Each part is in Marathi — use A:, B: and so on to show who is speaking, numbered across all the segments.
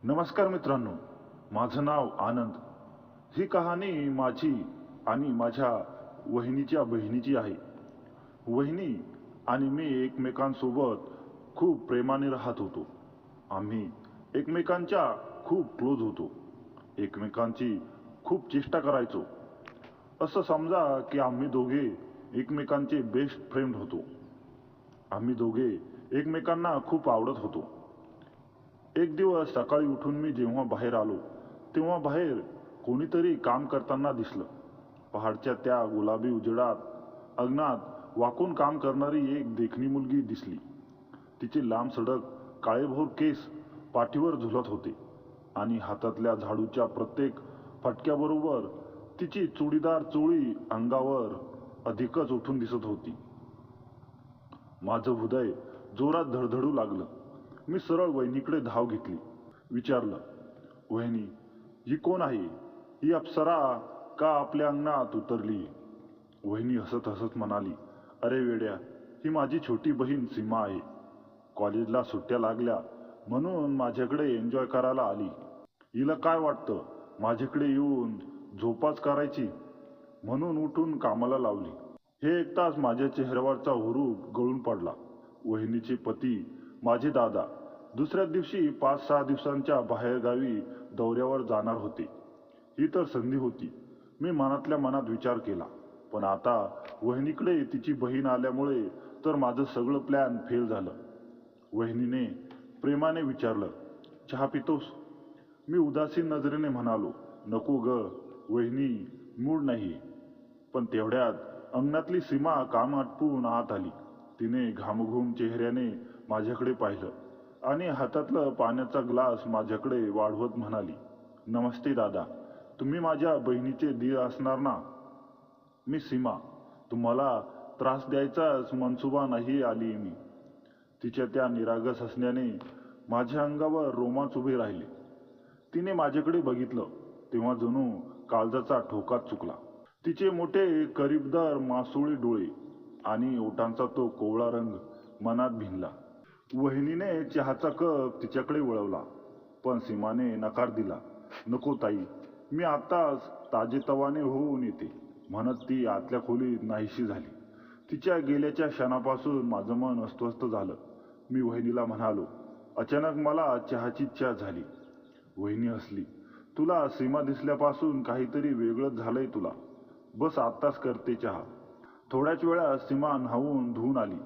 A: नमस्कार मित्रांनो, माझं नाव आनंद. ही कहाणी माझी आणि माझ्या वहिनीच्या बहिणीची आहे. वहिनी आणि मी एकमेकांसोबत खूप प्रेमाने राहत होतो. आम्ही एकमेकांच्या खूप क्लोज होतो. एकमेकांची खूप चेष्टा करायचो. असं समजा की आम्ही दोघे एकमेकांचे बेस्ट फ्रेंड होतो. आम्ही दोघे एकमेकांना खूप आवडत होतो. एक दिवस सकाळी उठून मी जेव्हा बाहेर आलो तेव्हा बाहेर कोणीतरी काम करताना दिसलं. पहाडच्या त्या गुलाबी उजेडात अंगणात वाकून काम करणारी एक देखणी मुलगी दिसली. तिचे लांब सडक काळेभोर केस पाठीवर झुलत होते आणि हातातल्या झाडूच्या प्रत्येक फटक्याबरोबर तिची चुडीदार चोळी अंगावर अधिकच उठून दिसत होती. माझं हृदय जोरात धडधडू लागलं. मी सरळ वहिनीकडे धाव घेतली. विचारलं, वहिनी, ही कोण आहे? ही अप्सरा का आपल्या अंगणात उतरली? वहिनी हसत हसत म्हणाली, अरे वेड्या, ही माझी छोटी बहीण सीमा आहे. कॉलेजला सुट्ट्या लागल्या म्हणून माझ्याकडे एन्जॉय करायला आली. हिला काय वाटतं, माझ्याकडे येऊन झोपाच करायची म्हणून उठून कामाला लावली. हे ऐकताच माझ्या चेहऱ्यावरचा हुरूप गळून पडला. वहिनीचे पती माझे दादा दुसऱ्या दिवशी 5-6 दिवसांच्या बाहेरगावी दौऱ्यावर जाणार होते. ही तर संधी होती. मी मनातल्या मनात विचार केला, पण आता वहिनीकडे तिची बहीण आल्यामुळे तर माझं सगळं प्लॅन फेल झालं. वहिनीने प्रेमाने विचारलं, चहा पितोस? मी उदासीन नजरेने म्हणालो, नको ग वहिनी, मूड नाही. पण तेवढ्यात अंगणातली सीमा काम आटपून आत आली. तिने घामघूम चेहऱ्याने माझ्याकडे पाहिलं आणि हातातलं पाण्याचा ग्लास माझ्याकडे वाढवत म्हणाली, नमस्ते दादा, तुम्ही माझ्या बहिणीचे दीर असणार ना? मी सीमा, तुम्हाला त्रास द्यायचाच मनसुबा नाही आली मी. तिच्या त्या निरागस हसण्याने माझ्या अंगावर रोमांच उभे राहिले. तिने माझ्याकडे बघितलं तेव्हा जणू काळजाचा ठोकाच चुकला. तिचे मोठे करीबदार मासोळी डोळे आणि ओठांचा तो कोवळा रंग मनात भिनला. वहिनीने चहाचा कप तिच्याकडे वळवला, पण सीमाने नकार दिला. नको ताई, मी आताच ताजेतवाने होऊन येते म्हणत ती आतल्या खोलीत नाहीशी झाली. तिच्या गेल्याच्या क्षणापासून माझं मन अस्वस्थ झालं. मी वहिनीला म्हणालो, अचानक मला चहाची इच्छा झाली. वहिनी हसली, तुला सीमा दिसल्यापासून काहीतरी वेगळंच झालंय तुला. बस आत्ताच करते चहा. थोड्याच वेळात सीमा न्हावून धुवून आली.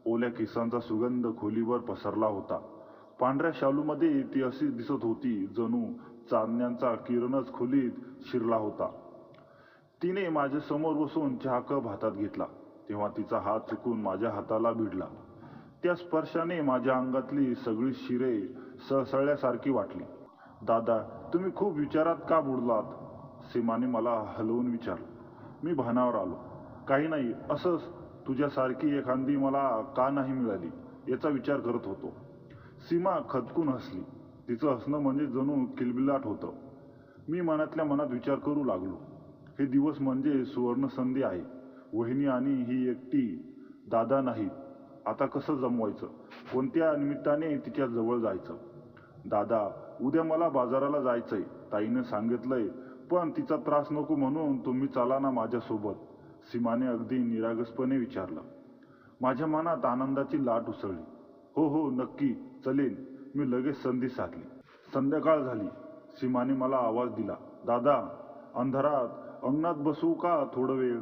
A: ओल्या केसांचा सुगंध खोलीवर पसरला होता. पांढऱ्या शालूमध्ये ती अशी दिसत होती जणू चांदण्यांचा किरणच खोलीत शिरला होता. तिने माझ्या समोर बसून चहा कप हातात घेतला तेव्हा तिचा हात चुकून माझ्या हाताला भिडला. त्या स्पर्शाने माझ्या अंगातली सगळी शिरे सळसळल्यासारखी वाटली. दादा, तुम्ही खूप विचारात का बुडलात? सीमाने मला हलवून विचारलं. मी भानावर आलो. काही नाही, असंच तुझ्यासारखी एखादी मला का नाही मिळाली याचा विचार करत होतो. सीमा खदकून हसली. तिचं हसणं म्हणजे जणू किलबिलाट होतं. मी मनातल्या मनात विचार करू लागलो, हे दिवस म्हणजे सुवर्ण संधी आहे. वहिनी आणि ही एकटी दादा नाहीत. आता कसं जमवायचं? कोणत्या निमित्ताने तिच्या जवळ जायचं? दादा, उद्या मला बाजाराला जायचंय, ताईनं सांगितलंय, पण तिचा त्रास नको म्हणून तुम्ही चला ना माझ्यासोबत? सीमाने अगदी निरागसपणे विचारलं. माझ्या मनात आनंदाची लाट उसळली. हो हो, नक्की चलेन. मी लगेच संधी साधली. संध्याकाळ झाली. सीमाने मला आवाज दिला, दादा, अंधारात अंगणात बसू का थोडं वेळ?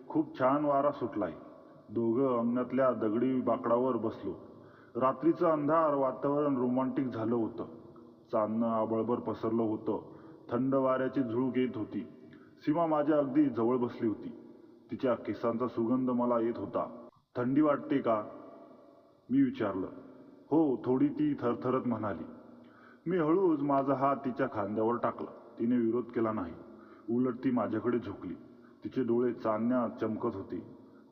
A: खूप छान वारा सुटलाय. दोघं अंगणातल्या दगडी बाकडावर बसलो. रात्रीचं अंधार वातावरण रोमांटिक झालं होतं. चांदणं आबळभर पसरलं होतं. थंड वाऱ्याची झुळूक येत होती. सीमा माझ्या अगदी जवळ बसली होती. तिच्या केसांचा सुगंध मला येत होता. थंडी वाटते का? मी विचारलं. हो थोडी, ती थरथरत म्हणाली. मी हळूच माझा हात तिच्या खांद्यावर टाकला. तिने विरोध केला नाही. उलट ती माझ्याकडे झुकली. तिचे डोळे चांदण्यात चमकत होते.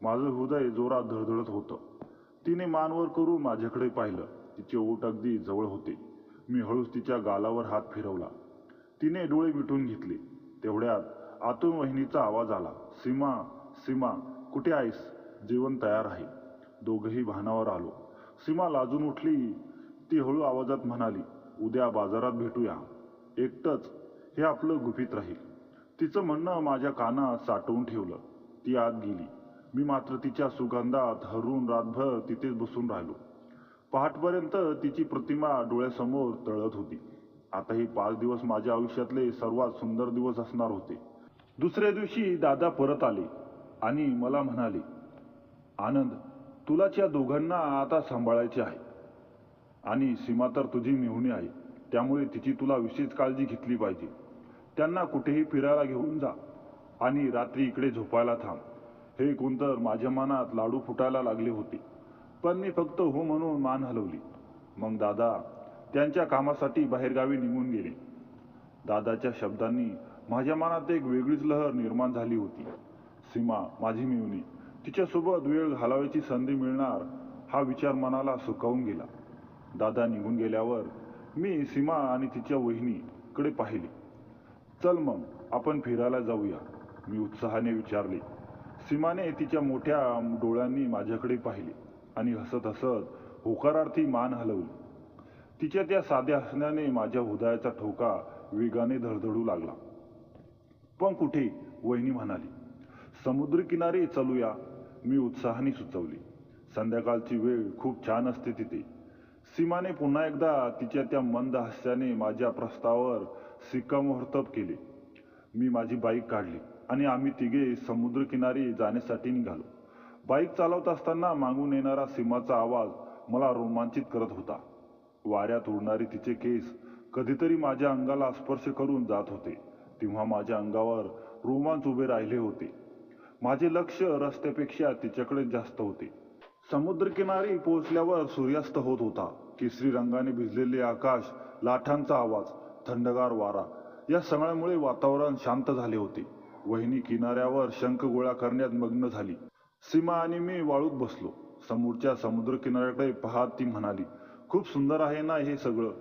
A: माझं हृदय जोरात धडधडत होतं. तिने मानवर करून माझ्याकडे पाहिलं. तिचे ओठ अगदी जवळ होते. मी हळूच तिच्या गालावर हात फिरवला. तिने डोळे मिटून घेतले. तेवढ्यात आतून वहिनीचा आवाज आला, सीमा, सीमा, कुठे आहेस? जेवण तयार आहे. दोघंही भानावर आलो. सीमा लाजून उठली. ती हळू आवाजात म्हणाली, उद्या बाजारात भेटूया, एकटंच हे आपलं गुपित राहील. तिचं म्हणणं माझ्या कानात साठवून ठेवलं. ती आत गेली. मी मात्र तिच्या सुगंधात हरवून रातभर तिथेच बसून राहिलो. पहाटपर्यंत तिची प्रतिमा डोळ्यासमोर तळत होती. आता हे 5 दिवस माझ्या आयुष्यातले सर्वात सुंदर दिवस असणार होते. दुसऱ्या दिवशी दादा परत आले आणि मला म्हणाले, आनंद, तुला त्या दोघांना आता सांभाळायचे आहे आणि सीमा तर तुझी मेहुणी आहे, त्यामुळे तिची तुला विशेष काळजी घेतली पाहिजे. त्यांना कुठेही फिरायला घेऊन जा आणि रात्री इकडे झोपायला थांब. हे ऐकून तर माझ्या मनात लाडू फुटायला लागले होते, पण मी फक्त हो म्हणून मान हलवली. मग दादा त्यांच्या कामासाठी बाहेरगावी निघून गेले. दादाच्या शब्दांनी माझ्या मनात एक वेगळीच लहर निर्माण झाली होती. सीमा माझी मेहुणी, तिच्यासोबत वेळ घालवायची संधी मिळणार हा विचार मनाला सुकावून गेला. दादा निघून गेल्यावर मी सीमा आणि तिच्या वहिनीकडे पाहिले. चल मग आपण फिरायला जाऊया, मी उत्साहाने विचारले. सीमाने तिच्या मोठ्या डोळ्यांनी माझ्याकडे पाहिले आणि हसत हसत होकारार्थी मान हलवली. तिच्या त्या साध्या हसण्याने माझ्या हृदयाचा ठोका वेगाने धडधडू लागला. पण कुठे, वहिनी म्हणाली. समुद्रकिनारी चलूया, मी उत्साहाने सुचवले. संध्याकाळची वेळ खूप छान असते तिथे. सीमाने पुन्हा एकदा तिच्या त्या मंद हास्याने माझ्या प्रस्तावावर शिक्कामोर्तब केले. मी माझी बाईक काढली आणि आम्ही तिघे समुद्रकिनारी जाण्यासाठी निघालो. बाईक चालवत असताना मागून येणारा सीमाचा आवाज मला रोमांचित करत होता. वाऱ्यात उडणारे तिचे केस कधीतरी माझ्या अंगाला स्पर्श करून जात होते, तेव्हा माझ्या अंगावर रोमांच उभे राहिले होते. माझे लक्ष रस्त्यापेक्षा तिच्याकडे जास्त होते. समुद्रकिनारी पोहोचल्यावर सूर्यास्त होत होता. केसरी रंगाने भिजलेले आकाश, लाटांचा आवाज, थंडगार वारा या सगळ्यामुळे वातावरण शांत झाले होते. वहिनी किनाऱ्यावर शंख गोळा करण्यात मग्न झाली. सीमा आणि मी वाळूत बसलो. समोरच्या समुद्रकिनाऱ्याकडे पाहत ती म्हणाली, खूप सुंदर आहे ना हे सगळं.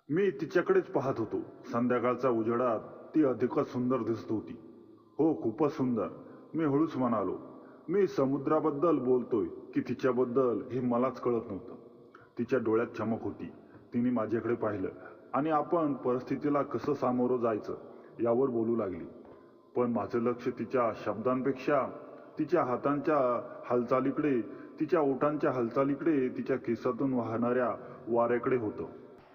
A: मी तिच्याकडेच पाहत होतो. संध्याकाळच्या उजेडात ती अधिकच सुंदर दिसत होती. हो, खूपच सुंदर, मी हळूच म्हणालो. मी समुद्राबद्दल बोलतोय की तिच्याबद्दल हे मलाच कळत नव्हतं. तिच्या डोळ्यात चमक होती. तिने माझ्याकडे पाहिलं आणि आपण परिस्थितीला कसं सामोरं जायचं यावर बोलू लागली. पण माझं लक्ष तिच्या शब्दांपेक्षा तिच्या हातांच्या हालचालीकडे, तिच्या ओठांच्या हालचालीकडे, तिच्या केसातून वाहणाऱ्या वाऱ्याकडे होतं.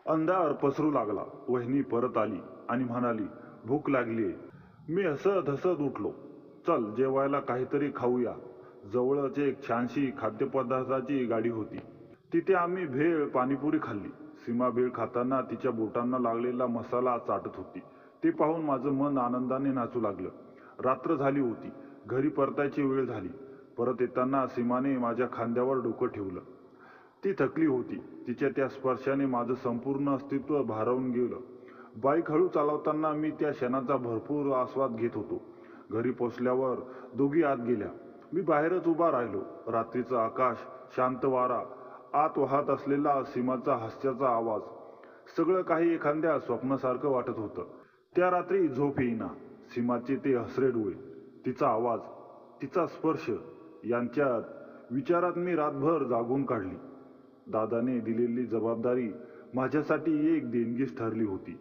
A: अंधार पसरू लागला. वहिनी परत आली आणि म्हणाली, भूक लागलीये. मी हसत हसत उठलो. चल जेवायला काहीतरी खाऊया. जवळच एक छानशी खाद्यपदार्थाची गाडी होती. तिथे आम्ही भेळ पाणीपुरी खाल्ली. सीमा भेळ खाताना तिच्या बोटांना लागलेला मसाला चाटत होती. ते पाहून माझं मन आनंदाने नाचू लागलं. रात्र झाली होती. घरी परतायची वेळ झाली. परत येताना सीमाने माझ्या खांद्यावर डोकं ठेवलं. ती थकली होती. तिच्या त्या स्पर्शाने माझं संपूर्ण अस्तित्व भारावून गेलं. बाईक हळू चालवताना मी त्या क्षणाचा भरपूर आस्वाद घेत होतो. घरी पोचल्यावर दोघी आत गेल्या. मी बाहेरच उभा राहिलो. रात्रीचं आकाश, शांत वारा, आत वाहत असलेला सीमाचा हास्याचा आवाज, सगळं काही एखाद्या स्वप्नासारखं वाटत होतं. त्या रात्री झोप येईना. सीमाचे ते हसरे डोळे, तिचा आवाज, तिचा स्पर्श यांच्यात विचारात मी रातभर जागून काढली. दादाने दिलेली जबाबदारी माझ्यासाठी एक देणगीच ठरली होती.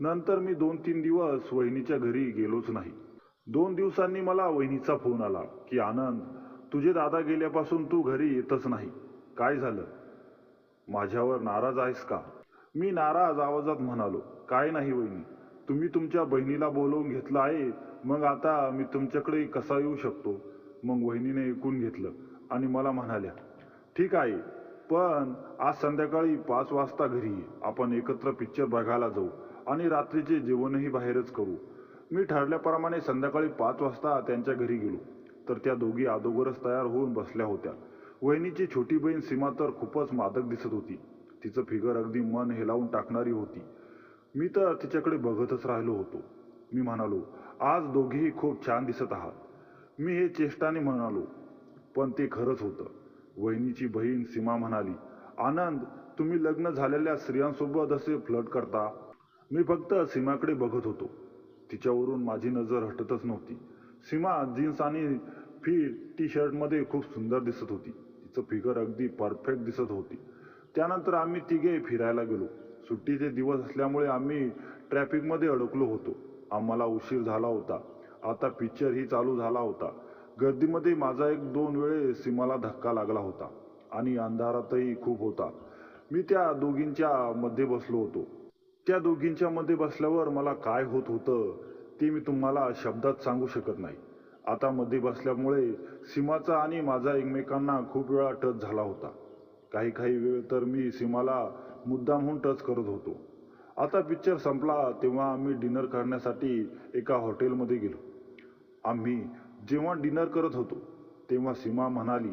A: नंतर मी 2-3 दिवस वहिनीच्या घरी गेलोच नाही. 2 दिवसांनी मला वहिनीचा फोन आला की आनंद, तुझे दादा गेल्यापासून तू घरी येतच नाही. काय झालं? माझ्यावर नाराज आहेस का? मी नाराज आवाजात म्हणालो, काय नाही वहिनी, तुम्ही तुमच्या बहिणीला बोलवून घेतलं आहे, मग आता मी तुमच्याकडे कसा येऊ शकतो? मग वहिनीने ऐकून घेतलं आणि मला म्हणाल्या, ठीक आहे, पण आज संध्याकाळी 5 वाजता घरी ये. आपण एकत्र पिक्चर बघायला जाऊ आणि रात्रीचे जेवणही बाहेरच करू. मी ठरल्याप्रमाणे संध्याकाळी 5 वाजता त्यांच्या घरी गेलो तर त्या दोघी अगोदरच तयार होऊन बसल्या होत्या. वहिनीची छोटी बहीण सीमा तर खूपच मादक दिसत होती. तिचं फिगर अगदी मन हेलावून टाकणारी होती. मी तर तिच्याकडे बघतच राहिलो होतो. मी म्हणालो, आज दोघेही खूप छान दिसत आहात. मी हे चेष्टाने म्हणालो, पण ते खरंच होतं. वहिनीची बहीण सीमा म्हणाली, आनंद, तुम्ही लग्न झालेल्या स्त्रियांसोबत असे फ्लर्ट करता? मी फक्त सीमाकडे बघत होतो. तिच्यावरून माझी नजर हटतच नव्हती. सीमा जीन्स आणि फिट टी शर्टमध्ये खूप सुंदर दिसत होती. तिचं फिगर अगदी परफेक्ट दिसत होती. त्यानंतर आम्ही तिघे फिरायला गेलो. सुट्टीचे दिवस असल्यामुळे आम्ही ट्रॅफिकमध्ये अडकलो होतो. आम्हाला उशीर झाला होता. आता पिक्चरही चालू झाला होता. गर्दीमध्ये माझा 1-2 वेळेस सीमाला धक्का लागला होता आणि अंधारातही खूप होता. मी त्या दोघींच्या मध्ये बसलो होतो. त्या दोघींच्या मध्ये बसल्यावर मला काय होत होतं ते मी तुम्हाला शब्दात सांगू शकत नाही. आता मध्ये बसल्यामुळे सीमाचा आणि माझा एकमेकांना खूप वेळा टच झाला होता. काही वेळ तर मी सीमाला मुद्दामहून टच करत होतो. आता पिक्चर संपला तेव्हा आम्ही डिनर करण्यासाठी एका हॉटेलमध्ये गेलो. आम्ही जेव्हा डिनर करत होतो तेव्हा सीमा म्हणाली,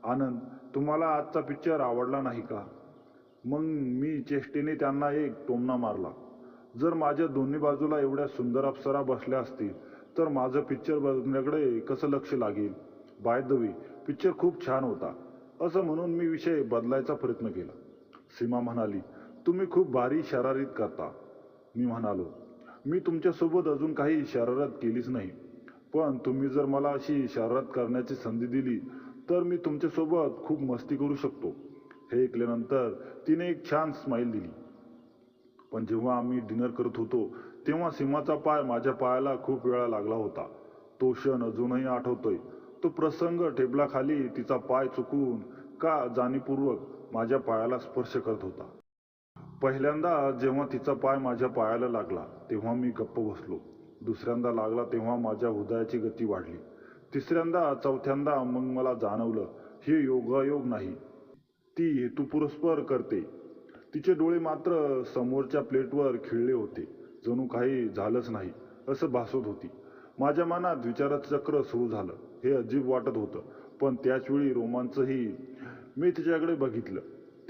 A: आनंद, तुम्हाला आजचा पिक्चर आवडला नाही का? मग मी चेष्टेने त्यांना एक टोमणा मारला. जर माझ्या दोन्ही बाजूला एवढ्या सुंदर अप्सरा बसल्या असतील तर माझं पिक्चर बघण्याकडे कसं लक्ष लागेल? बाय द वे, पिक्चर खूप छान होता, असं म्हणून मी विषय बदलायचा प्रयत्न केला. सीमा म्हणाली, तुम्ही खूप भारी शरारत करता. मी म्हणालो, मी तुमच्यासोबत अजून काही शरारत केलीच नाही, पण तुम्ही जर मला अशी शरारत करण्याची संधी दिली तर मी तुमच्यासोबत खूप मस्ती करू शकतो. हे ऐकल्यानंतर तिने एक छान स्माईल दिली. पण जेव्हा आम्ही डिनर करत होतो तेव्हा सीमाचा पाय माझ्या पायाला खूप वेळा लागला होता. तो क्षण अजूनही आठवतोय. तो प्रसंग, टेबलाखाली तिचा पाय चुकून का जाणीवपूर्वक माझ्या पायाला स्पर्श करत होता. पहिल्यांदा जेव्हा तिचा पाय माझ्या पायाला लागला तेव्हा मी गप्प बसलो. दुसऱ्यांदा लागला तेव्हा माझ्या हृदयाची गती वाढली. तिसऱ्यांदा, चौथ्यांदा मग मला जाणवलं हे योगायोग नाही, ती हेतुपुरस्पर करते. तिचे डोळे मात्र समोरच्या प्लेटवर खिळले होते. जणू काही झालंच नाही असं भासत होती. माझ्या मनात विचाराचं चक्र सुरू झालं. हे अजीब वाटत होतं, पण त्याचवेळी रोमांचही. मी तिच्याकडे बघितलं.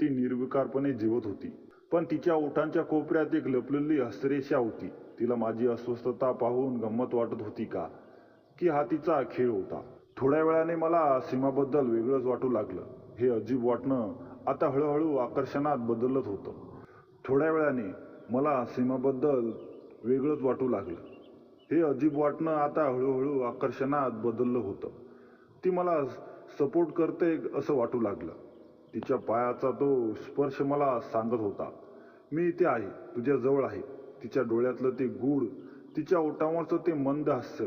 A: ती निर्विकारपणे जेवत होती, पण तिच्या ओठांच्या कोपऱ्यात एक लपलेली हस्तरेषा होती. तिला माझी अस्वस्थता पाहून गंमत वाटत होती का, की हा तिचा खेळ होता? थोड्या वेळाने मला सीमाबद्दल वेगळंच वाटू लागलं. हे अजीब वाटणं आता हळूहळू आकर्षणात बदलत होतं. थोड्या वेळाने मला सीमाबद्दल वेगळंच वाटू लागलं. हे अजीब वाटणं आता हळूहळू आकर्षणात बदललं होतं. ती मला सपोर्ट करते असं वाटू लागलं. तिच्या पायाचा तो स्पर्श मला सांगत होता, मी इथे आहे, तुझ्या जवळ आहे. तिच्या डोळ्यातलं ते गूढ, तिच्या ओठांवरचं ते मंद हास्य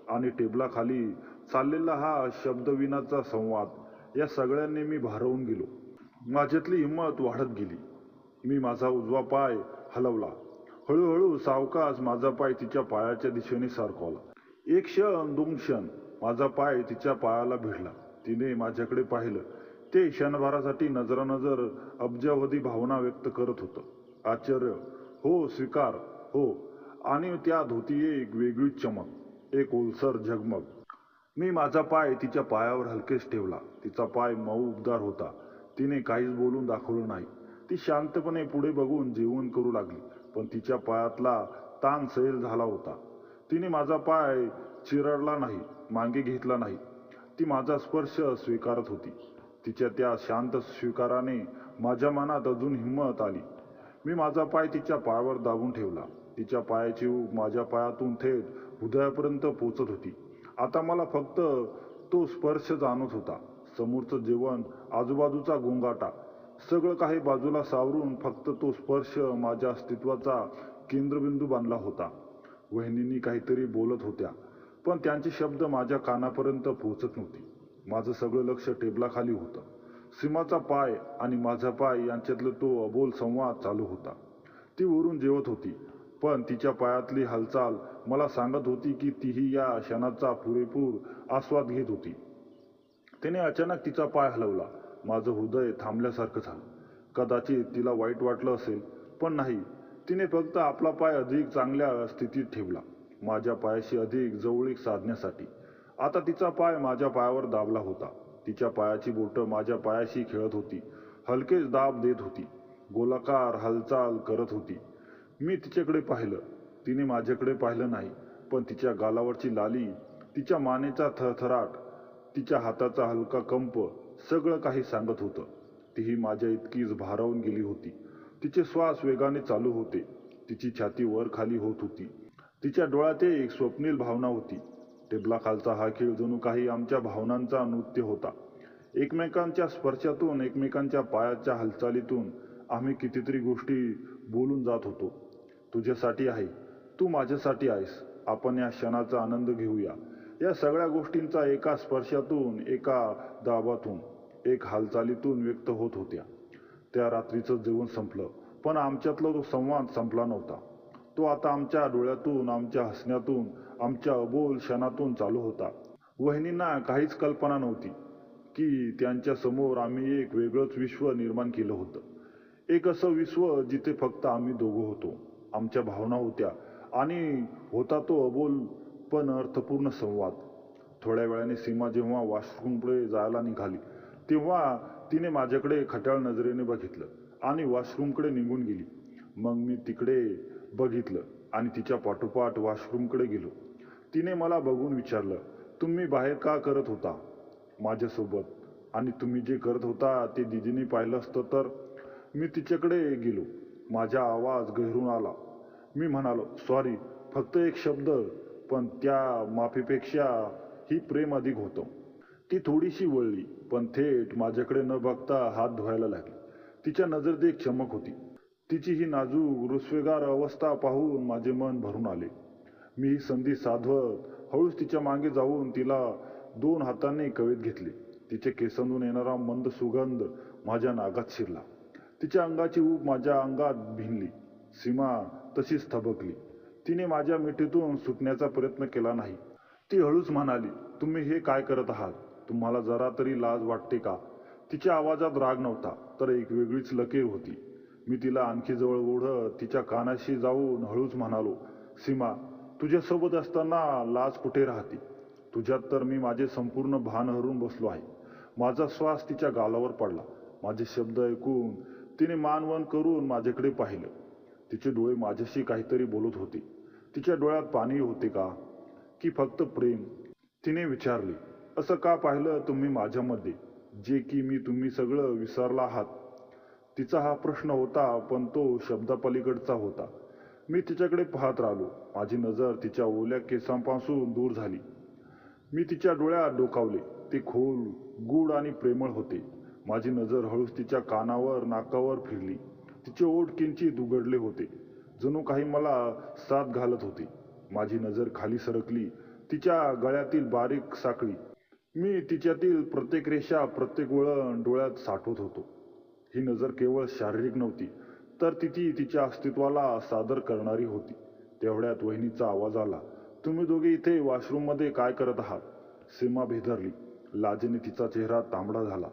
A: आणि टेबलाखाली चाललेला हा शब्दविनाचा संवाद, या सगळ्यांनी मी भारावून गेलो. माझ्यातली हिंमत वाढत गेली. मी माझा उजवा पाय हलवला. हळूहळू सावकाश माझा पाय तिच्या पायाच्या दिशेने सरकवला. 1 क्षण, 2 क्षण माझा पाय तिच्या पायाला भिडला. तिने माझ्याकडे पाहिलं. ते क्षणभरासाठी नजरानजर अब्जावधी भावना व्यक्त करत होतं. आश्चर्य, हो, स्वीकार, हो, आणि त्यात होती एक वेगळीच चमक, एक ओलसर झगमग. मी माझा पाय तिच्या पायावर हलकेच ठेवला. तिचा पाय मऊ उबदार होता. तिने काहीच बोलून दाखवलं नाही. ती शांतपणे पुढे बघून जेवण करू लागली, पण तिच्या पायातला ताण सैल झाला होता. तिने माझा पाय चिरडला नाही, मागे घेतला नाही. ती माझा स्पर्श स्वीकारत होती. तिच्या त्या शांत स्वीकाराने माझ्या मनात अजून हिंमत आली. मी माझा पाय तिच्या पायावर दाबून ठेवला. तिच्या पायाची ऊब माझ्या पायातून थेट हृदयापर्यंत पोचत होती. आता मला फक्त तो स्पर्श जाणवत होता. समोरचं जेवण, आजूबाजूचा गोंगाटा, सगळं काही बाजूला सावरून फक्त तो स्पर्श माझ्या अस्तित्वाचा केंद्रबिंदू बनला होता. वहिनींनी काहीतरी बोलत होत्या, पण त्यांचे शब्द माझ्या कानापर्यंत पोहोचत नव्हते. माझं सगळं लक्ष टेबलाखाली होतं. सीमाचा पाय आणि माझा पाय यांच्यातला तो अबोल संवाद चालू होता. ती वरून जेवत होती, पण तिच्या पायातली हालचाल मला सांगत होती की तीही या क्षणाचा पुरेपूर आस्वाद घेत होती. तिने अचानक तिचा पाय हलवला. माझं हृदय थांबल्यासारखं झालं. कदाचित तिला वाईट वाटलं असेल, पण नाही. तिने फक्त आपला पाय अधिक चांगल्या स्थितीत ठेवला, माझ्या पायाशी अधिक जवळीक साधण्यासाठी. आता तिचा पाय माझ्या पायावर दाबला होता. तिच्या पायाची बोटं माझ्या पायाशी खेळत होती, हलकेच दाब देत होती, गोलाकार हालचाल करत होती. मी तिच्याकडे पाहिलं. तिने माझ्याकडे पाहिलं नाही, पण तिच्या गालावरची लाली, तिच्या मानेचा थरथराट, तिच्या हाताचा हलका कंप सगळं काही सांगत होतं. तीही माझ्या इतकीच भारावून गेली होती. तिचे श्वास वेगाने चालू होते. तिची छाती वर खाली होत होती. तिच्या डोळ्यात एक स्वप्नील भावना होती. टेबलाखालचा हा खेळ जणू काही आमच्या भावनांचा नृत्य होता. एकमेकांच्या स्पर्शातून, एकमेकांच्या पायाच्या हालचालीतून आम्ही कितीतरी गोष्टी बोलून जात होतो. तुझ्यासाठी आहे, तू माझ्यासाठी आहेस. आपण या क्षणाचा आनंद घेऊया. या सगळ्या गोष्टींचा एका स्पर्शातून, एका दाबातून, एक हालचालीतून व्यक्त होत होत्या. त्या रात्रीचं जेवण संपलं, पण आमच्यातला तो संवाद संपला नव्हता. तो आता आमच्या डोळ्यातून, आमच्या हसण्यातून, आमच्या अबोल क्षणातून चालू होता. वहिनींना काहीच कल्पना नव्हती की त्यांच्या समोर आम्ही एक वेगळंच विश्व निर्माण केलं होतं. एक असं विश्व जिथे फक्त आम्ही दोघं होतो, आमच्या भावना होत्या आणि होता तो अबोल पण अर्थपूर्ण संवाद. थोड्या वेळाने सीमा जेव्हा वॉशरूमकडे जायला निघाली तेव्हा तिने माझ्याकडे खट्याळ नजरेने बघितलं आणि वॉशरूमकडे निघून गेली. मग मी तिकडे बघितलं आणि तिच्या पाठोपाठ वॉशरूमकडे गेलो. तिने मला बघून विचारलं, तुम्ही बाहेर का करत होता माझ्यासोबत? आणि तुम्ही जे करत होता ते दीदीने पाहिलं असतं तर? मी तिच्याकडे गेलो. माझा आवाज गहिरून आला. मी म्हणालो, सॉरी, फक्त एक शब्द, पण त्या माफीपेक्षा ही प्रेम अधिक होतं. ती थोडीशी वळली, पण थेट माझ्याकडे न बघता हात धुवायला लागली. तिच्या नजरेत एक चमक होती. तिची ही नाजूक रुसवेगार अवस्था पाहून माझे मन भरून आले. मी ही संधी साधवत हळूच तिच्या मागे जाऊन तिला 2 हातांनी कवेत घेतले. तिच्या केसांतून येणारा मंद सुगंध माझ्या नाकात शिरला. तिच्या अंगाची ऊब माझ्या अंगात भिनली. सीमा तशीच थबकली. तिने माझ्या मिठीतून सुटण्याचा प्रयत्न केला नाही. ती हळूच म्हणाली, तुम्ही हे काय करत आहात? तुम्हाला जरा तरी लाज वाटते का? तिच्या आवाजात राग नव्हता, तर एक वेगळीच लकीर होती. मी तिला आणखी जवळ ओढत तिच्या कानाशी जाऊन हळूच म्हणालो, सीमा, तुझ्यासोबत असताना लाज कुठे राहते? तुझ्यात तर मी माझे संपूर्ण भान हरून बसलो आहे. माझा श्वास तिच्या गालावर पडला. माझे शब्द ऐकून तिने मान वन करून माझ्याकडे पाहिलं. तिचे डोळे माझ्याशी काहीतरी बोलत होते. तिच्या डोळ्यात पाणी होते का, की फक्त प्रेम? तिने विचारले, असं का पाहिलं तुम्ही माझ्यामध्ये, जे की मी तुम्ही सगळं विसरला आहात? तिचा हा प्रश्न होता, पण तो शब्दापलीकडचा होता. मी तिच्याकडे पाहत राहिलो. माझी नजर तिच्या ओल्या केसांपासून दूर झाली. मी तिच्या डोळ्यात डोकावले. ते खोल, गूढ आणि प्रेमळ होते. माझी नजर हळूच तिच्या कानावर, नाकावर फिरली. तिचे ओठ किंचित उघडले होते, जणू काही मला साथ घालत होते. माझी नजर खाली सरकली. तिच्या गळ्यातील बारीक साखळी. मी तिच्यातील प्रत्येक रेषा, प्रत्येक वळण डोळ्यात साठवत होतो. ही नजर केवळ शारीरिक नव्हती, तर ती तिच्या अस्तित्वाला सादर करणारी होती. तेवढ्यात वहिनीचा आवाज आला, तुम्ही दोघे इथे वॉशरूममध्ये काय करत आहात? सीमा भेदरली. लाजेने तिचा चेहरा तांबडा झाला.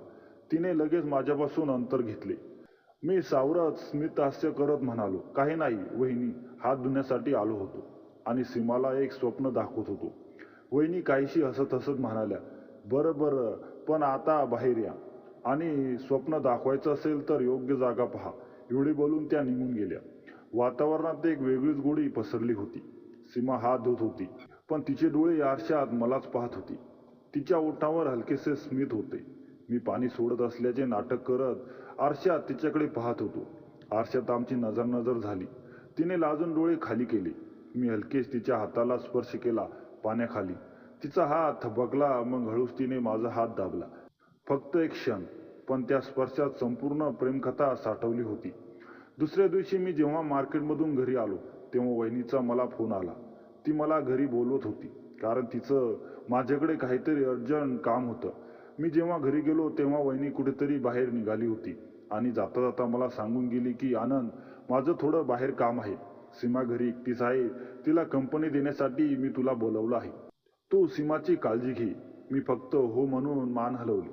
A: तिने लगेच माझ्यापासून अंतर घेतले. मी सावरत स्मित हास्य करत म्हणालो, काही नाही वहिनी, हात धुण्यासाठी आलो होतो आणि सीमाला एक स्वप्न दाखवत होतो. वहिनी काहीशी हसत हसत म्हणाल्या, बरं बरं, पण आता बाहेर या आणि स्वप्न दाखवायचं असेल तर योग्य जागा पहा. एवढी बोलून त्या निघून गेल्या. वातावरणात एक वेगळीच गोडी पसरली होती. सीमा हात धुत होती, पण तिचे डोळे आरशात मलाच पाहत होती. तिच्या ओठांवर हलकेसे स्मित होते. मी पाणी सोडत असल्याचे नाटक करत आरशात तिच्याकडे पाहत होतो. आरशात आमची नजर झाली. तिने लाजून डोळे खाली केले. मी हलकेच तिच्या हाताला स्पर्श केला पाण्याखाली. तिचा हात थबकला. मग हळूच तिने माझा हात दाबला. फक्त एक क्षण, पण त्या स्पर्शात संपूर्ण प्रेमकथा साठवली होती. दुसऱ्या दिवशी मी जेव्हा मार्केटमधून घरी आलो तेव्हा वहिनीचा मला फोन आला. ती मला घरी बोलवत होती, कारण तिचं माझ्याकडे काहीतरी अर्जंट काम होतं. मी जेव्हा घरी गेलो तेव्हा वहिनी कुठेतरी बाहेर निघाली होती आणि जाता जाता मला सांगून गेली की आनंद, माझं थोडं बाहेर काम आहे. सीमा घरी एकटीच आहे. तिला कंपनी देण्यासाठी मी तुला बोलवलं आहे. तू सीमाची काळजी घे. मी फक्त हो म्हणून मान हलवली.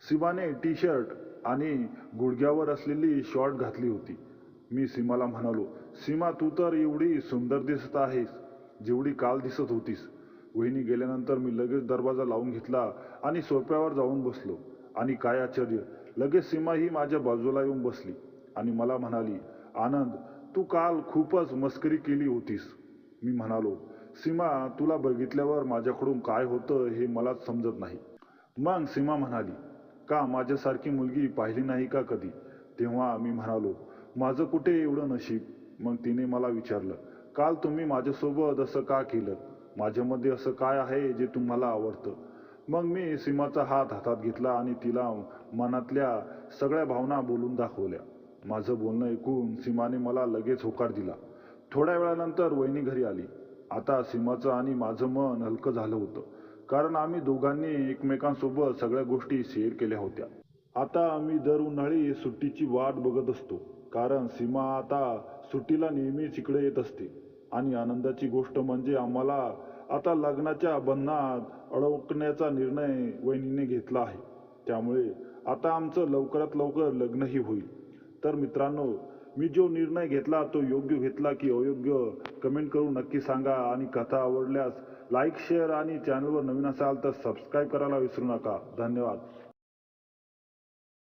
A: सीमाने टी शर्ट आणि गुडघ्यावर असलेली शॉर्ट घातली होती. मी सीमाला म्हणालो, सीमा, तू तर एवढी सुंदर दिसत आहेस जेवढी काल दिसत होतीस. वहिनी गेल्यानंतर मी लगेच दरवाजा लावून घेतला आणि सोफ्यावर जाऊन बसलो. आणि काय आश्चर्य, लगेच सीमा ही माझ्या बाजूला येऊन बसली आणि मला म्हणाली, आनंद, तू काल खूपच मस्करी केली होतीस. मी म्हणालो, सीमा, तुला बघितल्यावर माझ्याकडून काय होतं हे मलाच समजत नाही. मग सीमा म्हणाली, का माझ्यासारखी मुलगी पाहिली नाही का कधी? तेव्हा मी म्हणालो, माझं कुठे एवढं नशीब. मग तिने मला विचारलं, काल तुम्ही माझ्यासोबत असं का केलं? माझ्यामध्ये असं काय आहे जे तुम्हाला आवडतं? मग मी सीमाचा हात हातात घेतला आणि तिला मनातल्या सगळ्या भावना बोलून दाखवल्या. माझं बोलणं ऐकून सीमाने मला लगेच होकार दिला. थोड्या वेळानंतर वहिनी घरी आली. आता सीमाचं आणि माझं मन हलकं झालं होतं, कारण आम्ही दोघांनी एकमेकांसोबत सगळ्या गोष्टी शेअर केल्या होत्या. आता आम्ही दर उन्हाळी सुट्टीची वाट बघत असतो, कारण सीमा आता सुट्टीला नेहमीच इकडे येत असते. आणि आनंदाची गोष्ट म्हणजे आम्हाला आता लग्नाच्या बंधनात अडकण्याचा निर्णय वहिनीने घेतला आहे. त्यामुळे आता आमचं लवकरात लवकर लग्नही होईल. तर मित्रांनो, मी जो निर्णय घेतला तो योग्य घेतला की अयोग्य, कमेंट करून नक्की सांगा. आणि कथा आवडल्यास लाईक, शेअर आणि चॅनलवर नवीन असाल तर सबस्क्राईब करायला विसरू नका. धन्यवाद.